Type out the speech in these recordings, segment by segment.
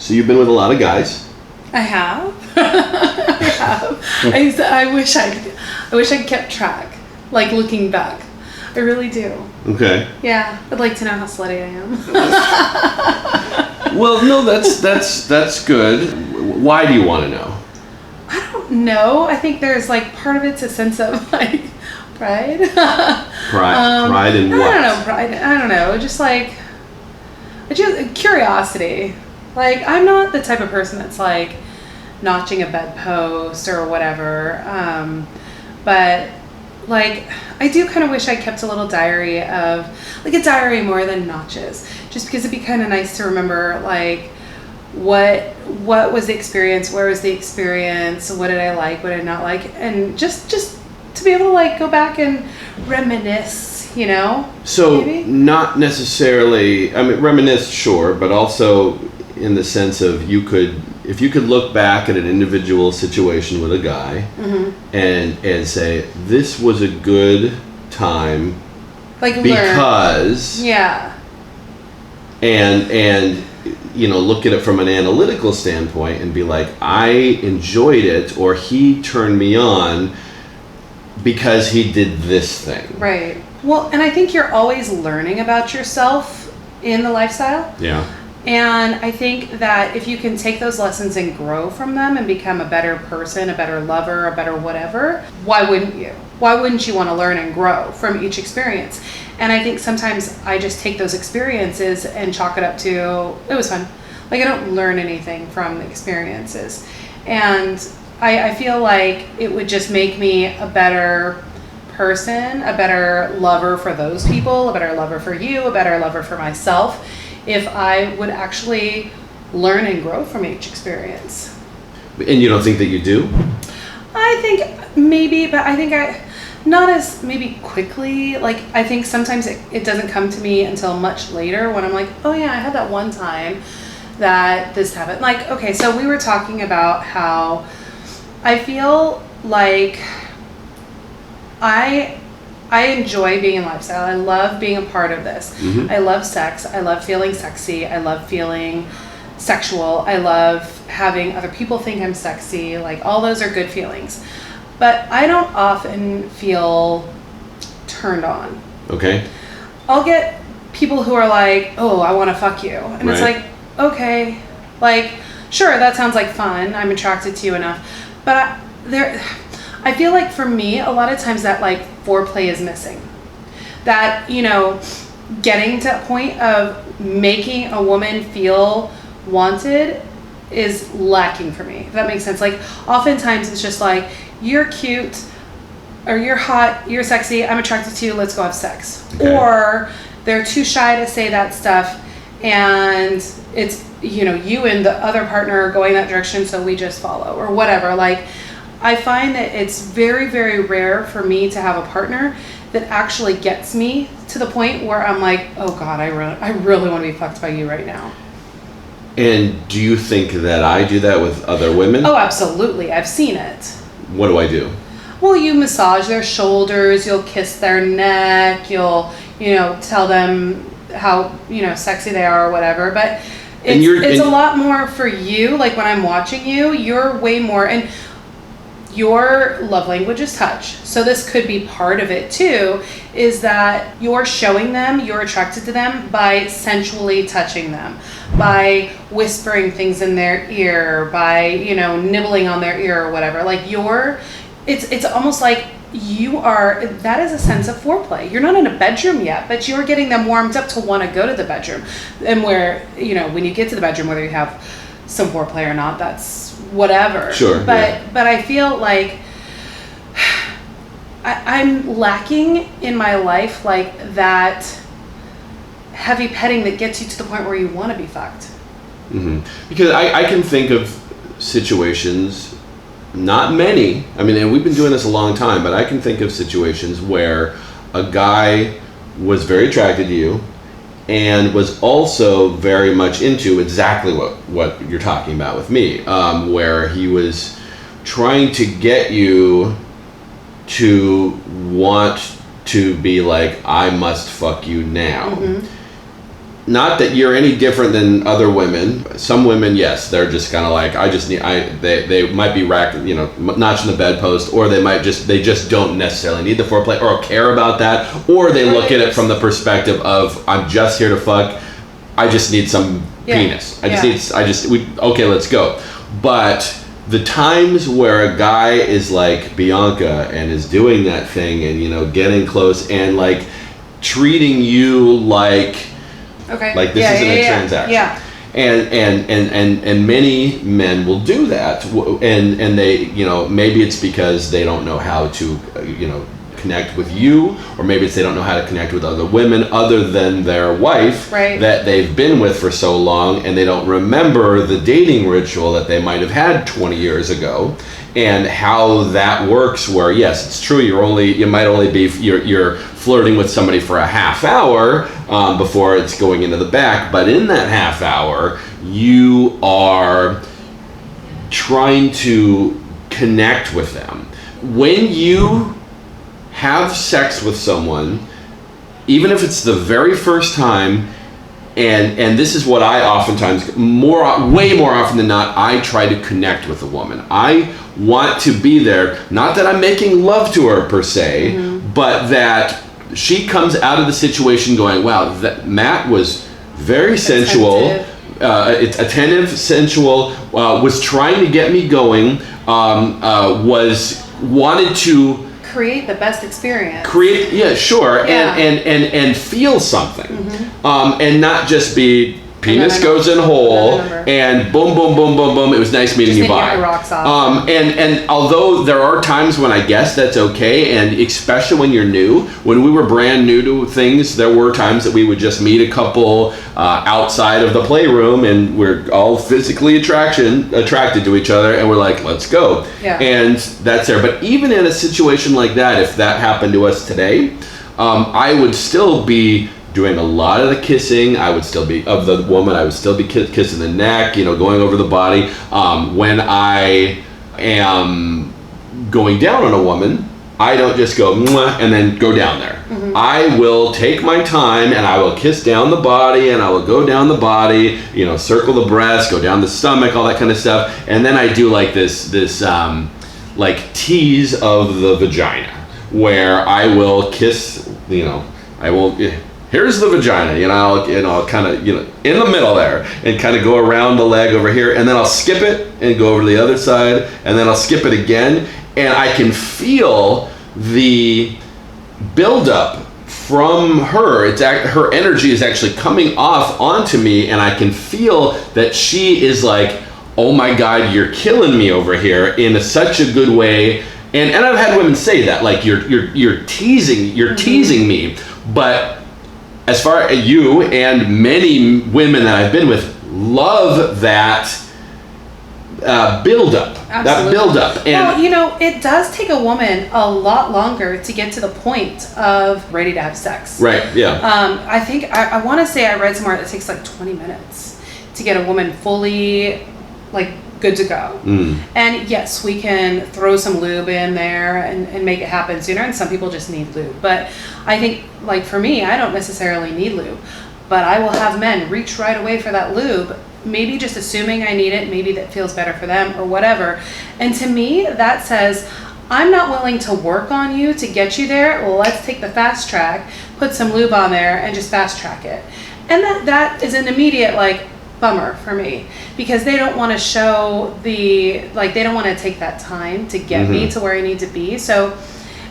So you've been with a lot of guys. I have. I have. I wish I'd kept track. Like looking back, I really do. Okay. Yeah, I'd like to know how slutty I am. Well, no, that's good. Why do you want to know? I don't know. I think there's like part of it's a sense of like pride. Pride in what? I don't know. Pride. I don't know. Just curiosity. Like I'm not the type of person that's like notching a bedpost or whatever. But like I do kind of wish I kept a little diary of like a diary more than notches, just because it'd be kind of nice to remember like what was the experience, where was the experience, what did I like, what did I not like, and just to be able to like go back and reminisce, you know. So maybe? Not necessarily. I mean, reminisce, sure, but also in the sense of if you could look back at an individual situation with a guy and say this was a good time, like because and look at it from an analytical standpoint and be like, I enjoyed it, or he turned me on because he did this thing. Right. Well, and I think you're always learning about yourself in the lifestyle. Yeah. And I think that if you can take those lessons and grow from them and become a better person, a better lover, a better whatever, why wouldn't you? Why wouldn't you want to learn and grow from each experience? And I think sometimes I just take those experiences and chalk it up to, it was fun. Like I don't learn anything from the experiences. And I feel like it would just make me a better person, a better lover for those people, a better lover for you, a better lover for myself, if I would actually learn and grow from each experience. And you don't think that you do? I think maybe, but I think not as maybe quickly. Like I think sometimes it doesn't come to me until much later when I'm like, oh yeah, I had that one time that this happened. Like, okay, so we were talking about how I feel like I enjoy being in lifestyle. I love being a part of this. Mm-hmm. I love sex. I love feeling sexy. I love feeling sexual. I love having other people think I'm sexy. Like all those are good feelings. But I don't often feel turned on. Okay. I'll get people who are like, oh, I want to fuck you. And It's like, okay. Like, sure, that sounds like fun. I'm attracted to you enough. But I feel like for me, a lot of times that like foreplay is missing. That, getting to a point of making a woman feel wanted is lacking for me. If that makes sense. Like oftentimes it's just like, you're cute or you're hot, you're sexy, I'm attracted to you, let's go have sex. Okay. Or they're too shy to say that stuff and it's, you and the other partner are going that direction, so we just follow or whatever. Like I find that it's very, very rare for me to have a partner that actually gets me to the point where I'm like, oh God, I really want to be fucked by you right now. And do you think that I do that with other women? Oh, absolutely. I've seen it. What do I do? Well, you massage their shoulders, you'll kiss their neck, you'll, tell them how, sexy they are or whatever. But it's a lot more for you. Like when I'm watching you, you're way more, and your love language is touch. So this could be part of it too, is that you're showing them you're attracted to them by sensually touching them, by whispering things in their ear, by, nibbling on their ear or whatever. Like it's almost like that is a sense of foreplay. You're not in a bedroom yet, but you're getting them warmed up to want to go to the bedroom. And where, when you get to the bedroom, whether you have some foreplay or not, that's whatever. Sure. But I feel like I'm lacking in my life like that heavy petting that gets you to the point where you want to be fucked. Mm-hmm. Because I can think of situations, not many, and we've been doing this a long time, but I can think of situations where a guy was very attracted to you and was also very much into exactly what you're talking about with me, where he was trying to get you to want to be like, I must fuck you now. Mm-hmm. not that you're any different than other women. Some women, yes, they're just kind of like, they might be racked, notching the bedpost, or they just don't necessarily need the foreplay or care about that, or they look at it from the perspective of, I'm just here to fuck, I just need some penis. Okay, let's go. But the times where a guy is like Bianca and is doing that thing and, getting close and like treating you like this isn't a transaction. Yeah. And many men will do that, and they, maybe it's because they don't know how to, connect with you, or maybe it's they don't know how to connect with other women other than their wife that they've been with for so long, and they don't remember the dating ritual that they might have had 20 years ago, and how that works. Where yes, it's true, you might only be you're flirting with somebody for a half hour before it's going into the back, but in that half hour you are trying to connect with them. When you have sex with someone, even if it's the very first time, and this is what I oftentimes, way more often than not, I try to connect with a woman. I want to be there, not that I'm making love to her per se, but that she comes out of the situation going, wow, Matt was very sensual, attentive, sensual, was trying to get me going, wanted to create the best experience. And feel something, and not just be penis goes in hole and boom, boom, boom, boom, boom. It was nice meeting you. Bye. Rocks off. And although there are times when I guess that's okay, and especially when you're new, when we were brand new to things, there were times that we would just meet a couple outside of the playroom, and we're all physically attracted to each other, and we're like, let's go. Yeah. And that's there. But even in a situation like that, if that happened to us today, I would still be doing a lot of the kissing. I would still be, of the woman, I would still be kissing the neck, going over the body. When I am going down on a woman, I don't just go mwah and then go down there. I will take my time and I will kiss down the body, and I will go down the body, circle the breast, go down the stomach, all that kind of stuff. And then I do like this like tease of the vagina, where I will kiss, here's the vagina, I'll kind of, in the middle there, and kind of go around the leg over here, and then I'll skip it and go over to the other side, and then I'll skip it again, and I can feel the buildup from her. Her energy is actually coming off onto me, and I can feel that she is like, oh my God, you're killing me over here in such a good way. And I've had women say that, like, you're teasing me, but as far as you and many women that I've been with love that build-up. Absolutely. That build-up. Well, it does take a woman a lot longer to get to the point of ready to have sex. Right, yeah. I think, I want to say I read somewhere that it takes like 20 minutes to get a woman fully, like, good to go. And yes, we can throw some lube in there and make it happen sooner, and some people just need lube. But I think, like, for me, I don't necessarily need lube, but I will have men reach right away for that lube, maybe just assuming I need it, maybe that feels better for them or whatever. And to me, that says, I'm not willing to work on you to get you there. Well, let's take the fast track, put some lube on there, and just fast track it. And that is an immediate, like, bummer for me, because they don't want to show they don't want to take that time to get me to where I need to be. So,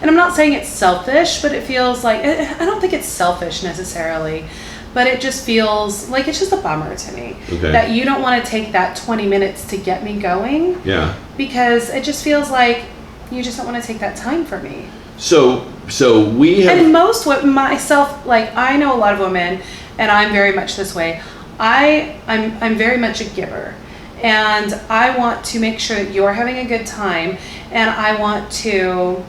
and I'm not saying it's selfish, but it feels like, I don't think it's selfish necessarily, but it just feels like it's just a bummer to me that you don't want to take that 20 minutes to get me going. Yeah. Because it just feels like you just don't want to take that time for me. So we have, and most myself, like, I know a lot of women, and I'm very much this way. I'm very much a giver, and I want to make sure that you're having a good time, and I want to,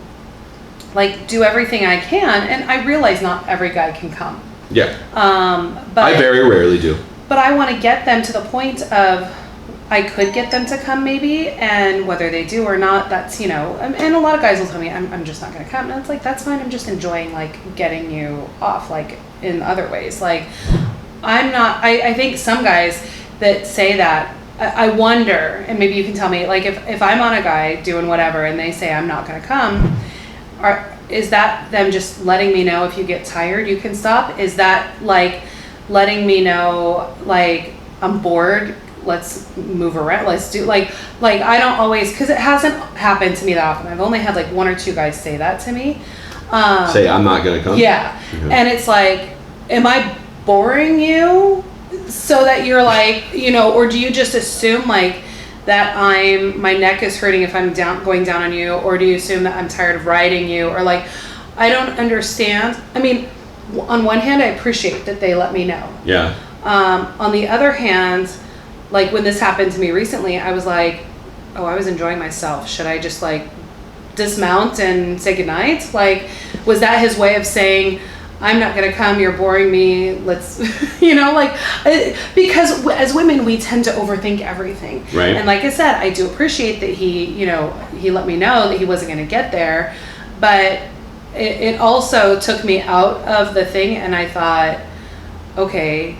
like, do everything I can, and I realize not every guy can come. Yeah. But I very rarely do. But I want to get them to the point of, I could get them to come maybe, and whether they do or not, that's, and a lot of guys will tell me, I'm just not going to come, and it's like, that's fine, I'm just enjoying, like, getting you off, like, in other ways, like, I'm not, I think some guys that say that, I wonder, and maybe you can tell me, like if I'm on a guy doing whatever and they say I'm not going to come, is that them just letting me know if you get tired you can stop? Is that like letting me know like I'm bored, let's move around, let's do like I don't always, because it hasn't happened to me that often. I've only had like 1 or 2 guys say that to me. Say I'm not going to come? Yeah. Mm-hmm. And it's like, am I boring you so that you're like, you know, or do you just assume like that my neck is hurting if I'm going down on you, or do you assume that I'm tired of riding you, or like, I don't understand. I mean, on one hand, I appreciate that they let me know. Yeah. On the other hand, like when this happened to me recently, I was like, oh, I was enjoying myself. Should I just like dismount and say goodnight? Like, was that his way of saying, I'm not going to come, you're boring me, let's, you know, like, because as women, we tend to overthink everything. Right. And like I said, I do appreciate that he let me know that he wasn't going to get there, but it also took me out of the thing, and I thought, okay,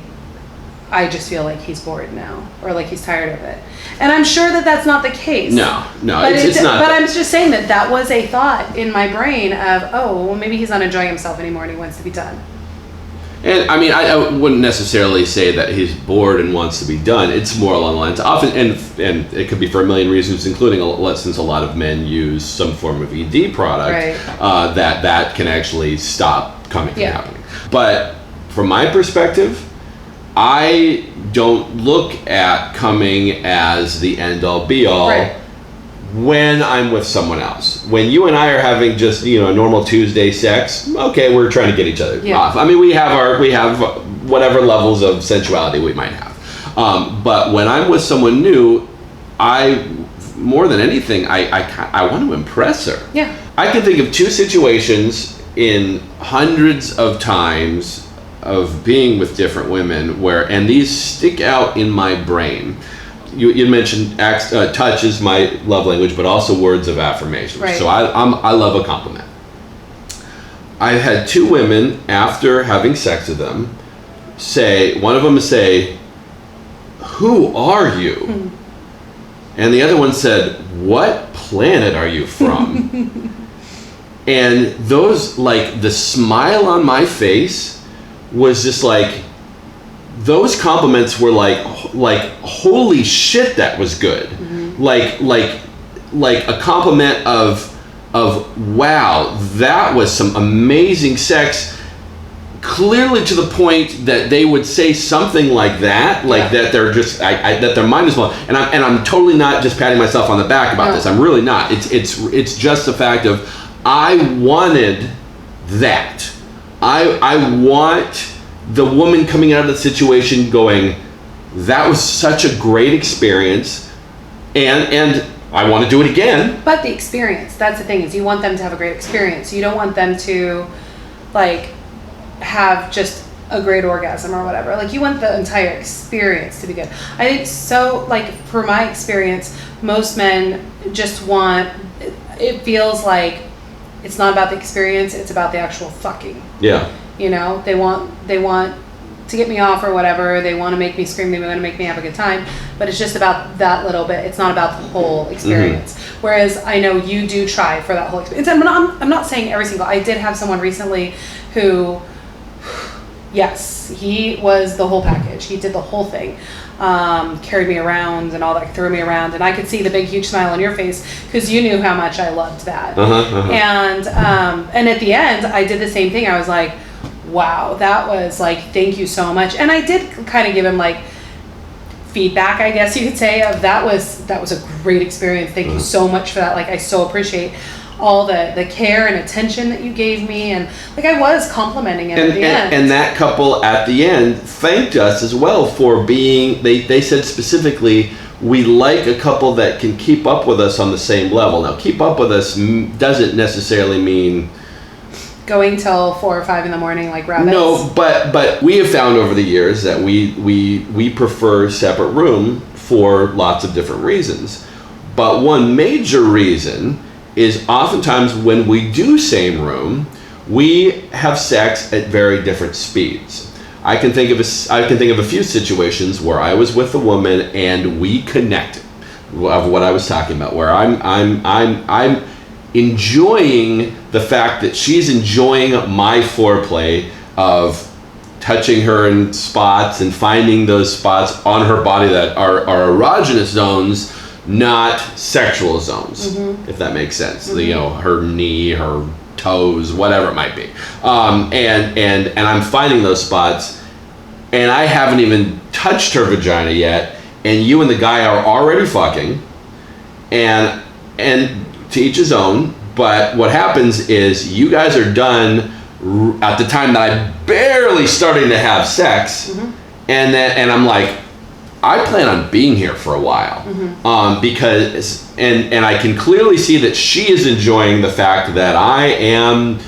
I just feel like he's bored now, or like he's tired of it. And I'm sure that that's not the case. No, but it's not. But I'm just saying that was a thought in my brain of, oh, well, maybe he's not enjoying himself anymore and he wants to be done. And I mean, I wouldn't necessarily say that he's bored and wants to be done. It's more along the lines, often, and it could be for a million reasons, including since a lot of men use some form of ED product, right. that can actually stop coming from happening. But from my perspective, I don't look at coming as the end-all be-all when I'm with someone else. When you and I are having just, you know, normal Tuesday sex, okay, we're trying to get each other off. I mean, we have whatever levels of sensuality we might have. But when I'm with someone new, more than anything, I want to impress her. Yeah. I can think of 2 situations in hundreds of times of being with different women and these stick out in my brain. You mentioned touch is my love language, but also words of affirmation. Right. So I love a compliment. I've had 2 women, after having sex with them, one of them say, "Who are you?" And the other one said, "What planet are you from?" And those, like, the smile on my face was just like, those compliments were like holy shit, that was good. Mm-hmm. like a compliment of wow, that was some amazing sex, clearly to the point that they would say something like that, that they're just that their mind is blown. And I'm totally not just patting myself on the back about this. I'm really not. It's just the fact of, I wanted that. I want the woman coming out of the situation going, that was such a great experience, and I want to do it again. But the experience, that's the thing, is you want them to have a great experience. You don't want them to like have just a great orgasm or whatever. Like, you want the entire experience to be good. I think so, like, for my experience, most men just want, it feels like it's not about the experience, it's about the actual fucking. Yeah. You know, they want to get me off or whatever. They want to make me scream. They want to make me have a good time. But it's just about that little bit. It's not about the whole experience. Mm-hmm. Whereas I know you do try for that whole experience. I'm not saying every single. I did have someone recently who, yes, he was the whole package. He did the whole thing. Carried me around and all that, threw me around, and I could see the big huge smile on your face because you knew how much I loved that. And at the end I did the same thing. I was like, wow, that was like, thank you so much. And I did kind of give him like feedback, I guess you could say, of that was a great experience, thank you so much for that, like, I so appreciate all the care and attention that you gave me, and like, I was complimenting him at the end. And that couple at the end thanked us as well for being, they said specifically, we like a couple that can keep up with us on the same level. Now, keep up with us doesn't necessarily mean going till 4 or 5 in the morning like rabbits. No, but we have found over the years that we prefer separate room for lots of different reasons. But one major reason is oftentimes when we do same room, we have sex at very different speeds. I can think of a few situations where I was with a woman and we connected, of what I was talking about, where I'm enjoying the fact that she's enjoying my foreplay of touching her in spots and finding those spots on her body that are erogenous zones, not sexual zones, if that makes sense. You know, her knee, her toes, whatever it might be. And I'm finding those spots, and I haven't even touched her vagina yet, and you and the guy are already fucking, and to each his own. But what happens is you guys are done at the time that I'm barely starting to have sex, and I'm like, I plan on being here for a while, because and I can clearly see that she is enjoying the fact that I am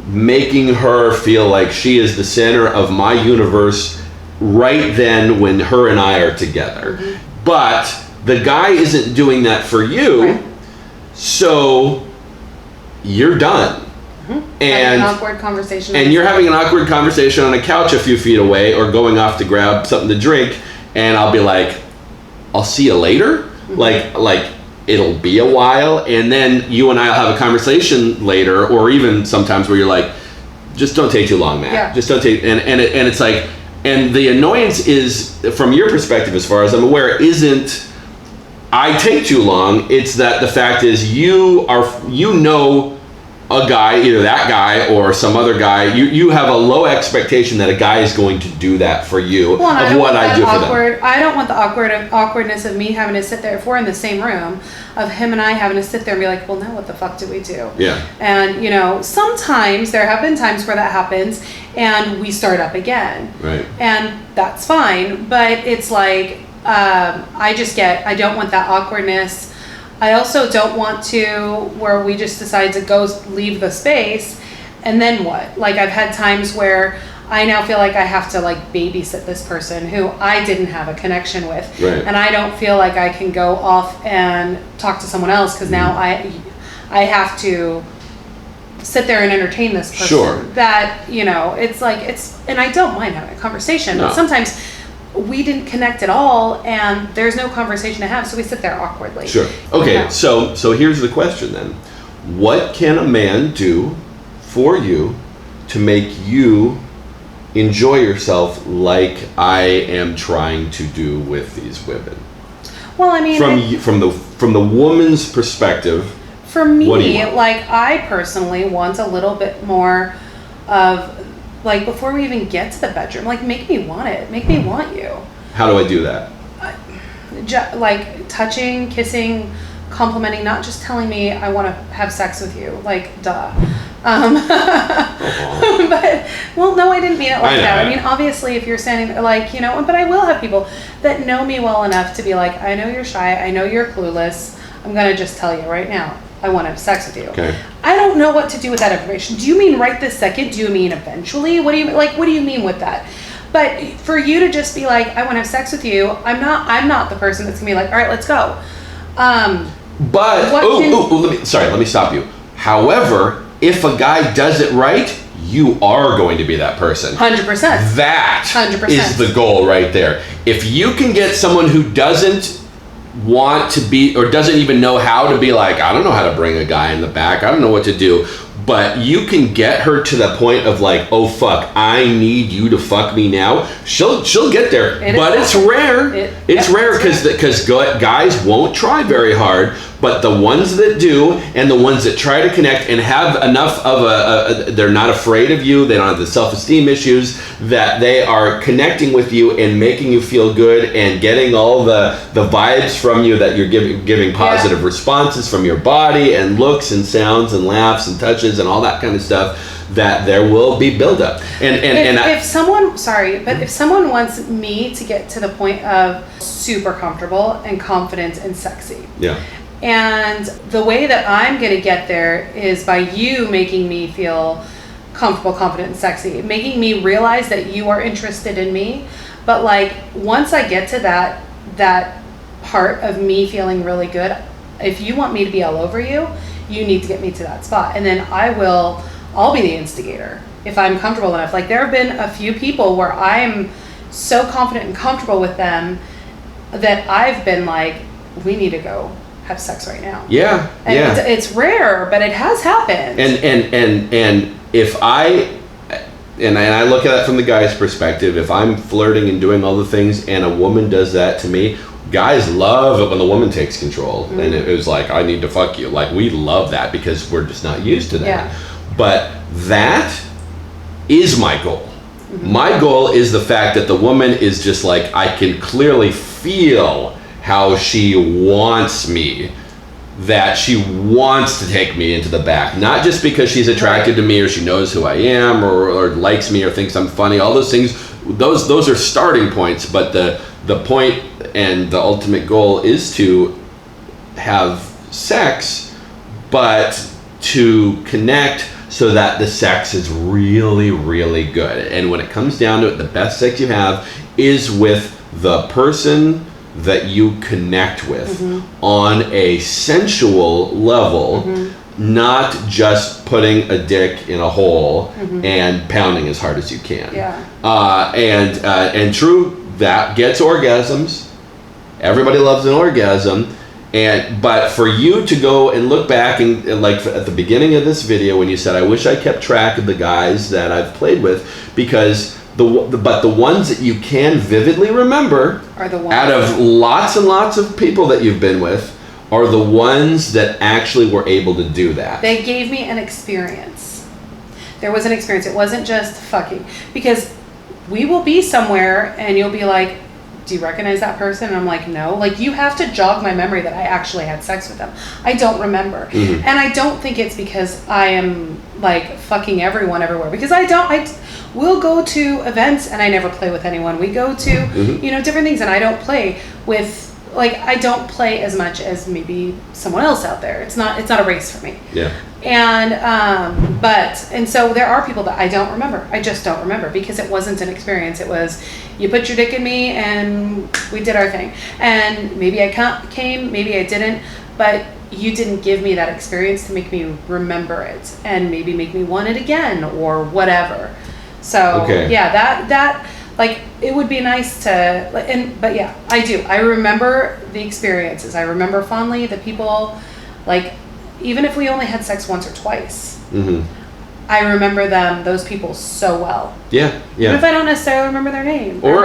making her feel like she is the center of my universe right then when her and I are together. But the guy isn't doing that for you, so you're done. And an awkward conversation, and you're having an awkward conversation on a couch a few feet away, or going off to grab something to drink, and I'll be like, I'll see you later. Like it'll be a while, and then you and I'll have a conversation later, or even sometimes where you're like, just don't take too long, man. Just don't take, and it's like, and the annoyance is, from your perspective, as far as I'm aware, isn't I take too long. It's that the fact is you know a guy, either that guy or some other guy, you have a low expectation that a guy is going to do that for you, of what I do for them. I don't want the awkwardness of me having to sit there, if we're in the same room, of him and I having to sit there and be like, well, now what the fuck do we do? Yeah. And, you know, sometimes there have been times where that happens and we start up again. Right. And that's fine, but it's like, I don't want that awkwardness. I also don't want to where we just decide to go leave the space and then what? Like, I've had times where I now feel like I have to like babysit this person who I didn't have a connection with. Right. And I don't feel like I can go off and talk to someone else because now I have to sit there and entertain this person. Sure. That, you know, it's like, and I don't mind having a conversation, No. but sometimes we didn't connect at all and there's no conversation to have, so we sit there awkwardly. Sure. Okay, Yeah. so here's the question then. What can a man do for you to make you enjoy yourself like I am trying to do with these women? Well, I mean, from the woman's perspective, for what do you me, want? like, I personally want a little bit more of, like, before we even get to the bedroom, like, make me want it. Make me want you. How do I do that? Like, touching, kissing, complimenting, not just telling me I want to have sex with you. Like, duh. But, well, no, I didn't mean it like that. I mean, obviously, if you're standing there, like, you know, but I will have people that know me well enough to be like, I know you're shy. I know you're clueless. I'm going to just tell you right now. I want to have sex with you. Okay. I don't know what to do with that information. Do you mean right this second? Do you mean eventually? What do you mean with that? But for you to just be like, I want to have sex with you, I'm not the person that's gonna be like, all right, let's go. But let me stop you. However, if a guy does it right, you are going to be that person. 100%. That 100%. is the goal right there. If you can get someone who doesn't want to be, or doesn't even know how to be like, I don't know how to bring a guy in the back, I don't know what to do, but you can get her to the point of like, oh fuck, I need you to fuck me now. She'll get there, but it's rare. It's rare because guys won't try very hard, but the ones that do, and the ones that try to connect and have enough of they're not afraid of you, they don't have the self-esteem issues, that they are connecting with you and making you feel good and getting all the vibes from you, that you're giving positive responses from your body and looks and sounds and laughs and touches and all that kind of stuff, that there will be buildup. If someone wants me to get to the point of super comfortable and confident and sexy. Yeah. And the way that I'm going to get there is by you making me feel comfortable, confident, and sexy, making me realize that you are interested in me. But like, once I get to that part of me feeling really good, if you want me to be all over you, you need to get me to that spot. And then I'll be the instigator. if I'm comfortable enough. Like, there have been a few people where I'm so confident and comfortable with them that I've been like, we need to go have sex right now. Yeah, and yeah. It's rare, but it has happened. And if I look at it from the guy's perspective, if I'm flirting and doing all the things and a woman does that to me, guys love it when the woman takes control. Mm-hmm. And it was like, I need to fuck you. Like, we love that because we're just not used to that. Yeah. But that is my goal. Mm-hmm. My goal is the fact that the woman is just like, I can clearly feel how she wants me, that she wants to take me into the back, not just because she's attracted to me or she knows who I am or likes me or thinks I'm funny. All those things, those are starting points, but the point and the ultimate goal is to have sex, but to connect so that the sex is really, really good. And when it comes down to it, the best sex you have is with the person that you connect with mm-hmm. on a sensual level, mm-hmm. not just putting a dick in a hole mm-hmm. and pounding as hard as you can. Yeah. And true, that gets orgasms. Everybody loves an orgasm. But for you to go and look back and like at the beginning of this video when you said, I wish I kept track of the guys that I've played with, because but the ones that you can vividly remember are the ones out of lots and lots of people that you've been with are the ones that actually were able to do that. They gave me an experience. There was an experience. It wasn't just fucking. Because we will be somewhere and you'll be like, do you recognize that person? And I'm like, no. Like, you have to jog my memory that I actually had sex with them. I don't remember. Mm-hmm. And I don't think it's because I am like fucking everyone everywhere, because we'll go to events and I never play with anyone. We go to, mm-hmm. Different things, and I don't play with, like, I don't play as much as maybe someone else out there. It's not a race for me. Yeah. And so there are people that I don't remember. I just don't remember because it wasn't an experience. It was, you put your dick in me and we did our thing. And maybe I came, maybe I didn't, but you didn't give me that experience to make me remember it and maybe make me want it again or whatever. So yeah, that like, it would be nice to, but yeah, I do. I remember the experiences. I remember fondly the people, like, even if we only had sex once or twice, mm-hmm. I remember those people so well. Yeah, yeah. Even if I don't necessarily remember their name or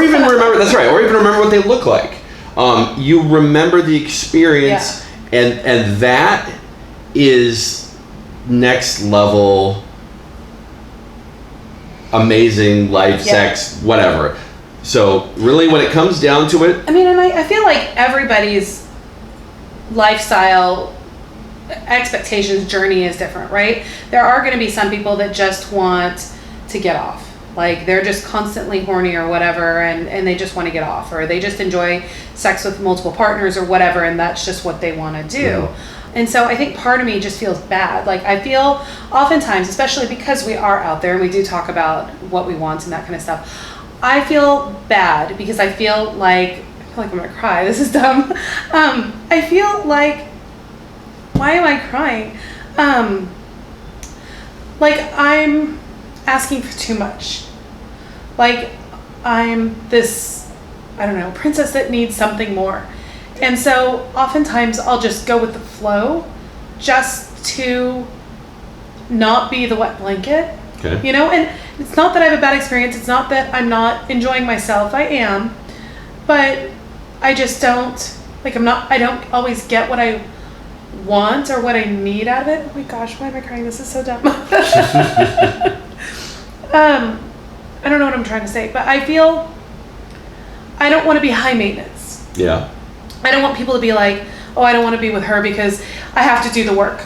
even remember, that's right, or even remember what they look like. You remember the experience, yeah. and that is next level. Amazing life, yeah. Sex, whatever. So really, when it comes down to it, I mean, and I feel like everybody's lifestyle expectations journey is different, right? There are going to be some people that just want to get off, like they're just constantly horny or whatever, and they just want to get off, or they just enjoy sex with multiple partners or whatever, and that's just what they want to do. Mm-hmm. And so I think part of me just feels bad. Like, I feel oftentimes, especially because we are out there and we do talk about what we want and that kind of stuff, I feel bad because I feel like I'm going to cry. This is dumb. I feel like, why am I crying? Like, I'm asking for too much. Like, I'm this, I don't know, princess that needs something more. And so oftentimes I'll just go with the flow just to not be the wet blanket, okay. And it's not that I have a bad experience. It's not that I'm not enjoying myself. I am, but I just don't, like, I don't always get what I want or what I need out of it. Oh my gosh, why am I crying? This is so dumb. I don't know what I'm trying to say, but I feel I don't want to be high maintenance. Yeah. I don't want people to be like, oh, I don't want to be with her because I have to do the work.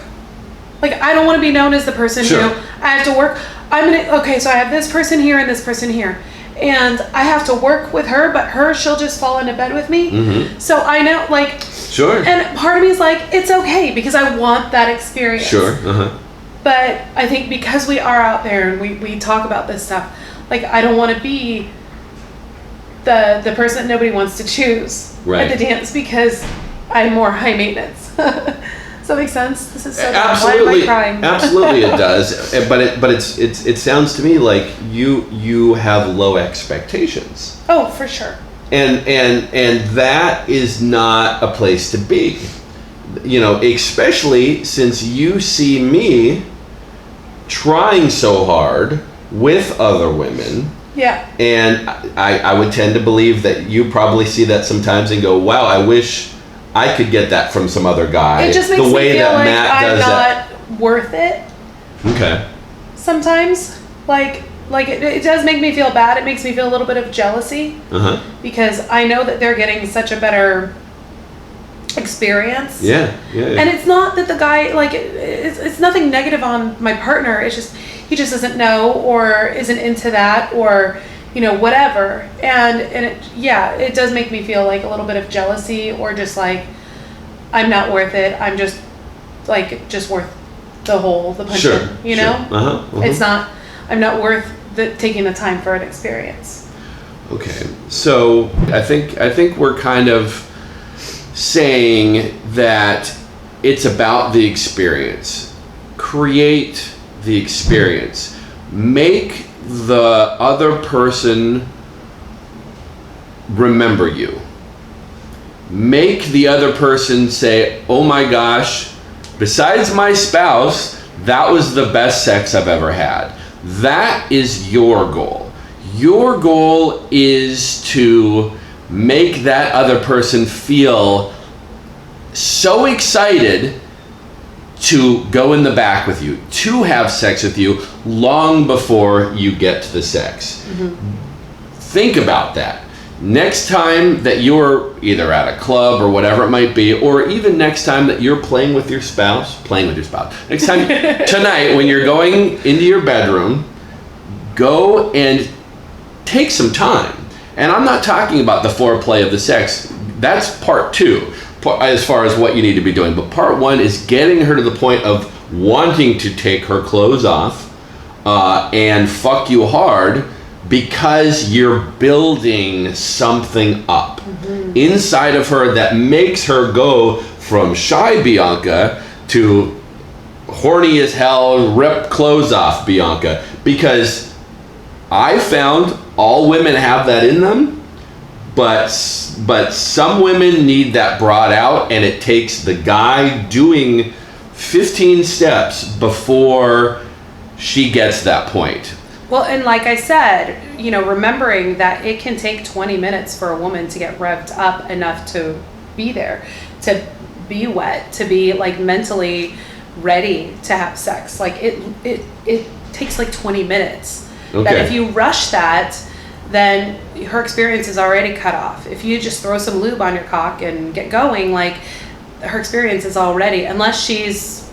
Like, I don't want to be known as the person who I have to work. So I have this person here and this person here. And I have to work with her, but she'll just fall into bed with me. Mm-hmm. So I know, like... Sure. And part of me is like, it's okay because I want that experience. Sure, uh-huh. But I think because we are out there and we talk about this stuff, like, I don't want to be the person that nobody wants to choose at the dance because I'm more high maintenance. Does that make sense? This is so dumb. Absolutely. Why am I crying? Absolutely, it does. But it sounds to me like you have low expectations. Oh, for sure. And that is not a place to be. You know, especially since you see me trying so hard with other women. Yeah. And I would tend to believe that you probably see that sometimes and go, wow, I wish I could get that from some other guy. It just makes the me way feel that like Matt I'm does that. not worth it. Okay. Sometimes, like it does make me feel bad. It makes me feel a little bit of jealousy because I know that they're getting such a better experience. Yeah. And it's not that the guy, like, it's nothing negative on my partner. It's just he just doesn't know or isn't into that or, you know, whatever. And it does make me feel like a little bit of jealousy or just like I'm not worth it. I'm just worth the punching, you know? It's not, I'm not worth taking the time for an experience. Okay. So I think we're kind of saying that it's about the experience. Create the experience. Make the other person remember you. Make the other person say, oh my gosh, besides my spouse, that was the best sex I've ever had. That is your goal. Your goal is to make that other person feel so excited to go in the back with you, to have sex with you long before you get to the sex. Think about that. Next time that you're either at a club or whatever it might be, or even next time that you're playing with your spouse, next time, tonight when you're going into your bedroom, go and take some time. And I'm not talking about the foreplay of the sex. That's part two, as far as what you need to be doing. But part one is getting her to the point of wanting to take her clothes off and fuck you hard, because you're building something up inside of her that makes her go from shy Bianca to horny as hell, rip clothes off Bianca. Because I found all women have that in them, but some women need that brought out, and it takes the guy doing 15 steps before she gets that point. Well, and like I said, you know, remembering that it can take 20 minutes for a woman to get revved up enough to be there, to be wet, to be like mentally ready to have sex. Like it takes like 20 minutes. Okay. That if you rush that, then her experience is already cut off. If you just throw some lube on your cock and get going, like her experience is already, unless she's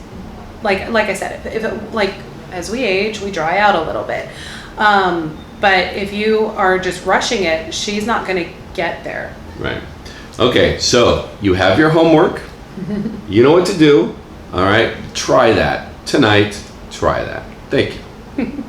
like I said, if it, like, as we age, we dry out a little bit. But if you are just rushing it, she's not going to get there. Right. Okay, so you have your homework. You know what to do. All right, try that tonight. Try that. Thank you.